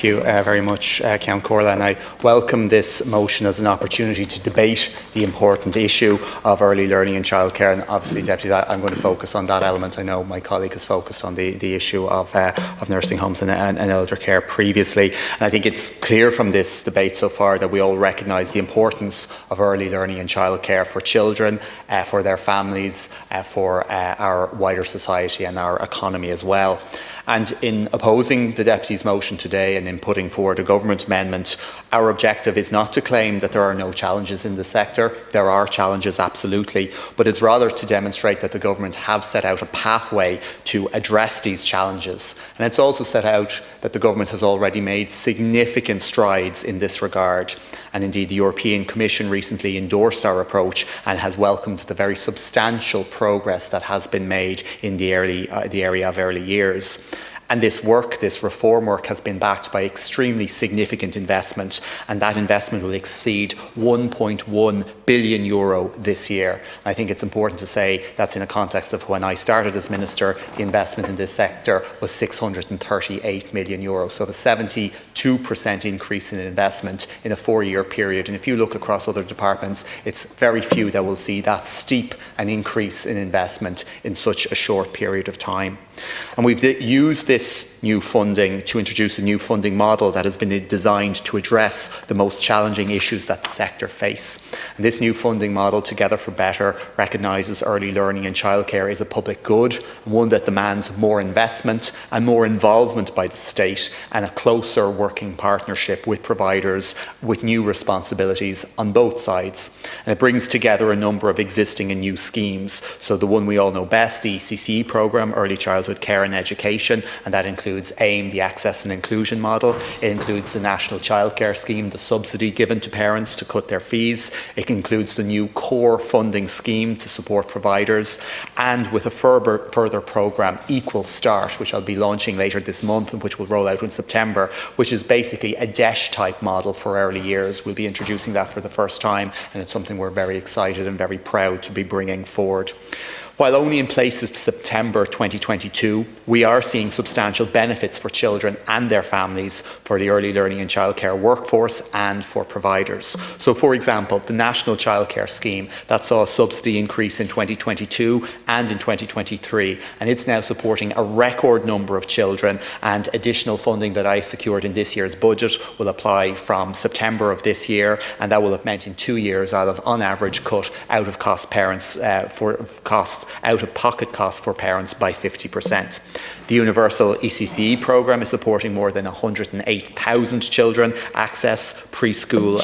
you very much, Count Corla, and I welcome this motion as an opportunity to debate the important issue of early learning and childcare. And obviously, Deputy, I'm going to focus on that element. I know my colleague has focused on the issue of nursing homes and elder care previously. And I think it's clear from this debate so far that we all recognise the importance of early learning and childcare for children, for their families, for our wider society and our economy as well. And in opposing the Deputy's motion today and in putting forward a government amendment, our objective is not to claim that there are no challenges in the sector. There are challenges, absolutely, but it's rather to demonstrate that the government have set out a pathway to address these challenges. And it's also set out that the government has already made significant strides in this regard. And indeed, the European Commission recently endorsed our approach and has welcomed the very substantial progress that has been made in the area of early years. And this work, this reform work, has been backed by extremely significant investment, and that investment will exceed €1.1 billion this year. I think it's important to say that's in a context of when I started as Minister, the investment in this sector was €638 million, so a 72% increase in investment in a 4-year period. And if you look across other departments, it's very few that will see that steep an increase in investment in such a short period of time. And we've used this new funding to introduce a new funding model that has been designed to address the most challenging issues that the sector face. And this new funding model, Together for Better, recognises early learning and childcare is a public good, one that demands more investment and more involvement by the state and a closer working partnership with providers with new responsibilities on both sides. And it brings together a number of existing and new schemes. So the one we all know best, the ECCE programme, Early Childhood Care and Education, and that includes AIM, the Access and Inclusion Model. It includes the National Childcare Scheme, the subsidy given to parents to cut their fees. It includes the new core funding scheme to support providers, and with a further programme, Equal Start, which I'll be launching later this month and which will roll out in September, which is basically a DESH-type model for early years. We'll be introducing that for the first time, and it's something we're very excited and very proud to be bringing forward. While only in place since September 2022, we are seeing substantial benefits for children and their families, for the early learning and childcare workforce and for providers. So, for example, the National Childcare Scheme, that saw a subsidy increase in 2022 and in 2023, and it's now supporting a record number of children, and additional funding that I secured in this year's budget will apply from September of this year, and that will have meant in 2 years I'll have on average cut out-of-pocket costs for parents by 50%. The Universal ECCE programme is supporting more than 108,000 children access preschool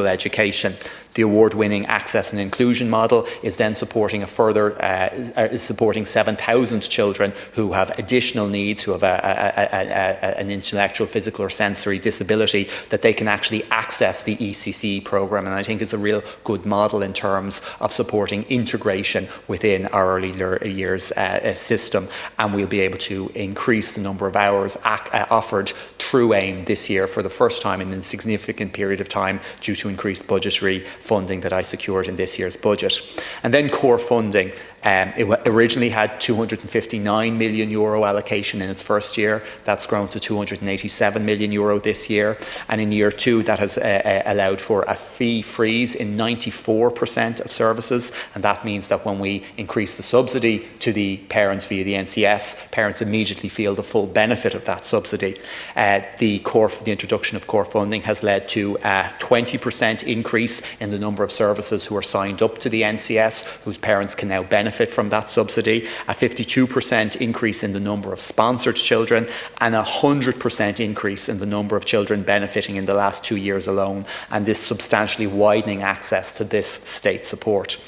education. The award-winning Access and Inclusion Model is then supporting supporting 7,000 children who have additional needs, who have an intellectual, physical or sensory disability, that they can actually access the ECCE programme. And I think it's a real good model in terms of supporting integration within our early years system. And we'll be able to increase the number of hours offered through AIM this year for the first time in a significant period of time due to increased budgetary funding that I secured in this year's budget. And then core funding. It originally had €259 million allocation in its first year. That's grown to €287 million this year. And in year 2, that has allowed for a fee freeze in 94% of services. And that means that when we increase the subsidy to the parents via the NCS, parents immediately feel the full benefit of that subsidy. The introduction of core funding has led to a 20% increase in the number of services who are signed up to the NCS, whose parents can now benefit from that subsidy, a 52% increase in the number of sponsored children, and a 100% increase in the number of children benefiting in the last 2 years alone, and this substantially widening access to this state support.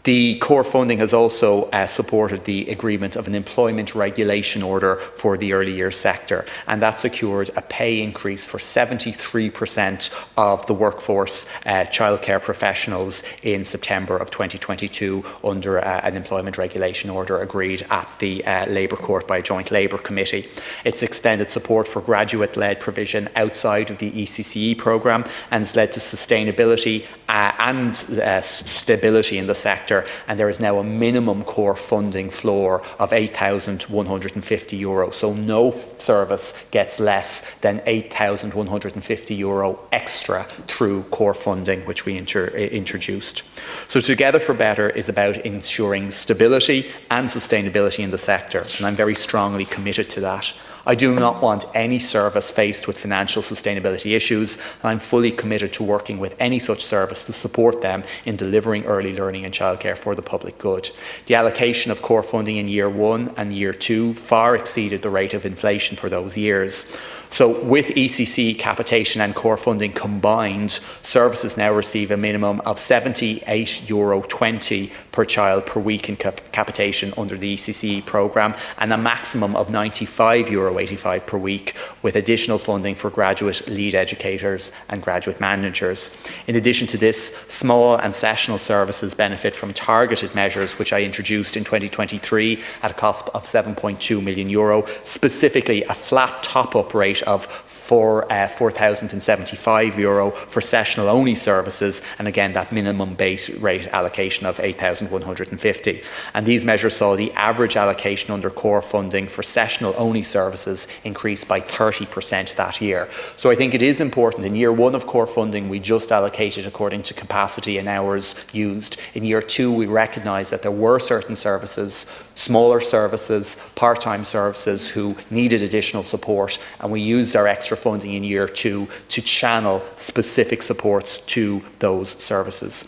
The core funding has also supported the agreement of an employment regulation order for the early years sector, and that secured a pay increase for 73% of the workforce childcare professionals in September of 2022 under an employment regulation order agreed at the Labour Court by a joint Labour committee. It's extended support for graduate-led provision outside of the ECCE programme and has led to sustainability and stability in the sector, sector, and there is now a minimum core funding floor of €8,150. So no service gets less than €8,150 extra through core funding, which we introduced. So Together for Better is about ensuring stability and sustainability in the sector, and I'm very strongly committed to that. I do not want any service faced with financial sustainability issues, and I'm fully committed to working with any such service to support them in delivering early learning and childcare for the public good. The allocation of core funding in year 1 and year 2 far exceeded the rate of inflation for those years. So with ECC capitation and core funding combined, services now receive a minimum of €78.20 per child per week in capitation under the ECC programme, and a maximum of €95.85 per week, with additional funding for graduate lead educators and graduate managers. In addition to this, small and sessional services benefit from targeted measures which I introduced in 2023 at a cost of €7.2 million, specifically a flat top-up rate of €4,075 for sessional only services, and again that minimum base rate allocation of €8,150. And these measures saw the average allocation under core funding for sessional only services increase by 30% that year. So I think it is important. In year 1 of core funding we just allocated according to capacity and hours used. In year 2 we recognised that there were certain services, smaller services, part-time services, who needed additional support, and we used our extra funding in year 2 to channel specific supports to those services.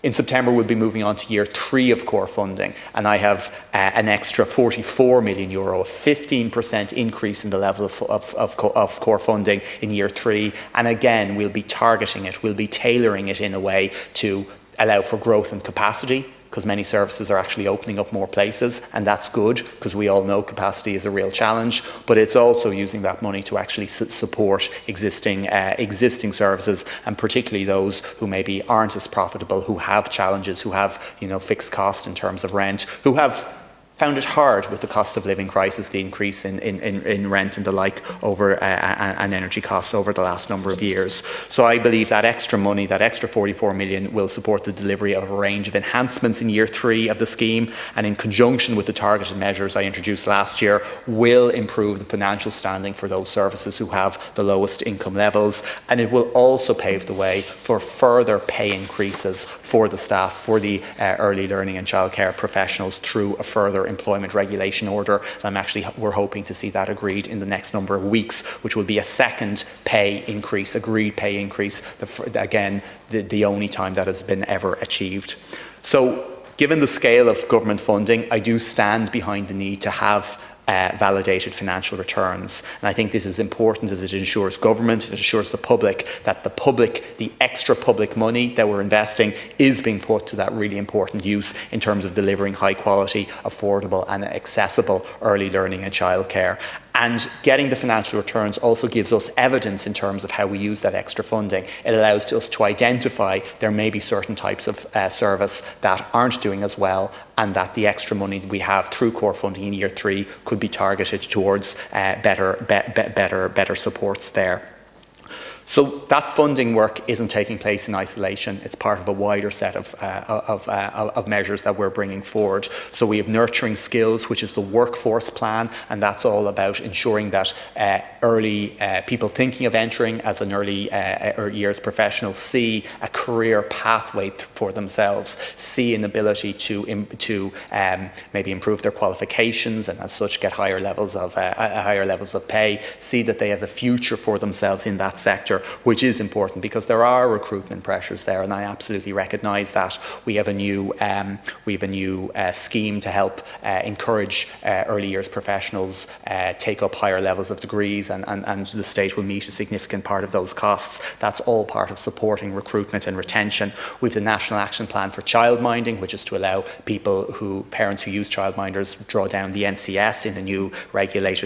In September, we'll be moving on to year 3 of core funding, and I have an extra €44 million, a 15% increase in the level of core funding in year 3. And again, we'll be targeting it, we'll be tailoring it in a way to allow for growth and capacity, because many services are actually opening up more places, and that's good, because we all know capacity is a real challenge, but it's also using that money to actually support existing services, and particularly those who maybe aren't as profitable, who have challenges, who have fixed cost in terms of rent, who have found it hard with the cost of living crisis, the increase in rent and the like over and energy costs over the last number of years. So I believe that extra money, that extra 44 million, will support the delivery of a range of enhancements in year 3 of the scheme, and in conjunction with the targeted measures I introduced last year, will improve the financial standing for those services who have the lowest income levels, and it will also pave the way for further pay increases for the staff, for the early learning and childcare professionals, through a further employment regulation order. We're hoping to see that agreed in the next number of weeks, which will be a second pay increase, agreed pay increase, again, the only time that has been ever achieved. So given the scale of government funding, I do stand behind the need to have validated financial returns. And I think this is important, as it ensures government, it ensures the public, that the extra public money that we're investing is being put to that really important use in terms of delivering high quality, affordable and accessible early learning and childcare. And getting the financial returns also gives us evidence in terms of how we use that extra funding. It allows us to identify there may be certain types of service that aren't doing as well, and that the extra money we have through core funding in year 3 could be targeted towards better supports there. So that funding work isn't taking place in isolation. It's part of a wider set of measures that we're bringing forward. So we have Nurturing Skills, which is the workforce plan, and that's all about ensuring that early people thinking of entering as an early years professional see a career pathway for themselves, see an ability to maybe improve their qualifications, and as such get higher levels of pay, see that they have a future for themselves in that sector, which is important because there are recruitment pressures there, and I absolutely recognise that. We have a new scheme to help encourage early years professionals take up higher levels of degrees, and the state will meet a significant part of those costs. That's all part of supporting recruitment and retention. We have the National Action Plan for Childminding, which is to allow parents who use childminders draw down the NCS in a new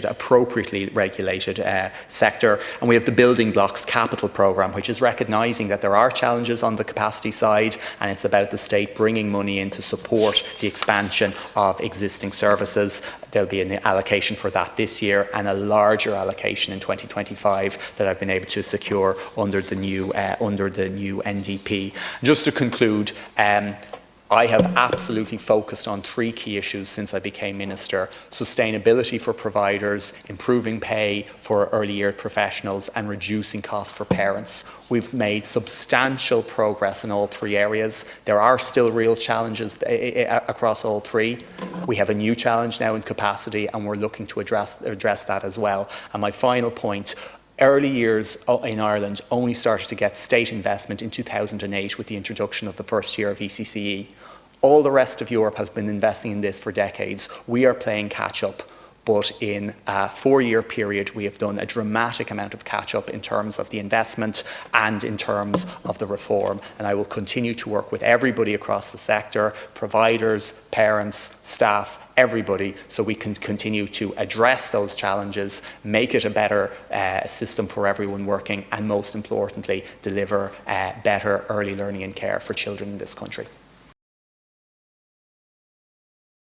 appropriately regulated sector. And we have the Building Blocks Capital Programme, which is recognising that there are challenges on the capacity side, and it's about the state bringing money in to support the expansion of existing services. There'll be an allocation for that this year, and a larger allocation in 2025 that I've been able to secure under the new NDP. Just to conclude, I have absolutely focused on 3 key issues since I became Minister: sustainability for providers, improving pay for early year professionals, and reducing costs for parents. We've made substantial progress in all 3 areas. There are still real challenges across all 3. We have a new challenge now in capacity, and we're looking to address that as well. And my final point: early years in Ireland only started to get state investment in 2008 with the introduction of the first year of ECCE. All the rest of Europe has been investing in this for decades. We are playing catch up, but in a 4-year period we have done a dramatic amount of catch up in terms of the investment and in terms of the reform. And I will continue to work with everybody across the sector, providers, parents, staff, everybody, so we can continue to address those challenges, make it a better system for everyone working, and most importantly, deliver better early learning and care for children in this country.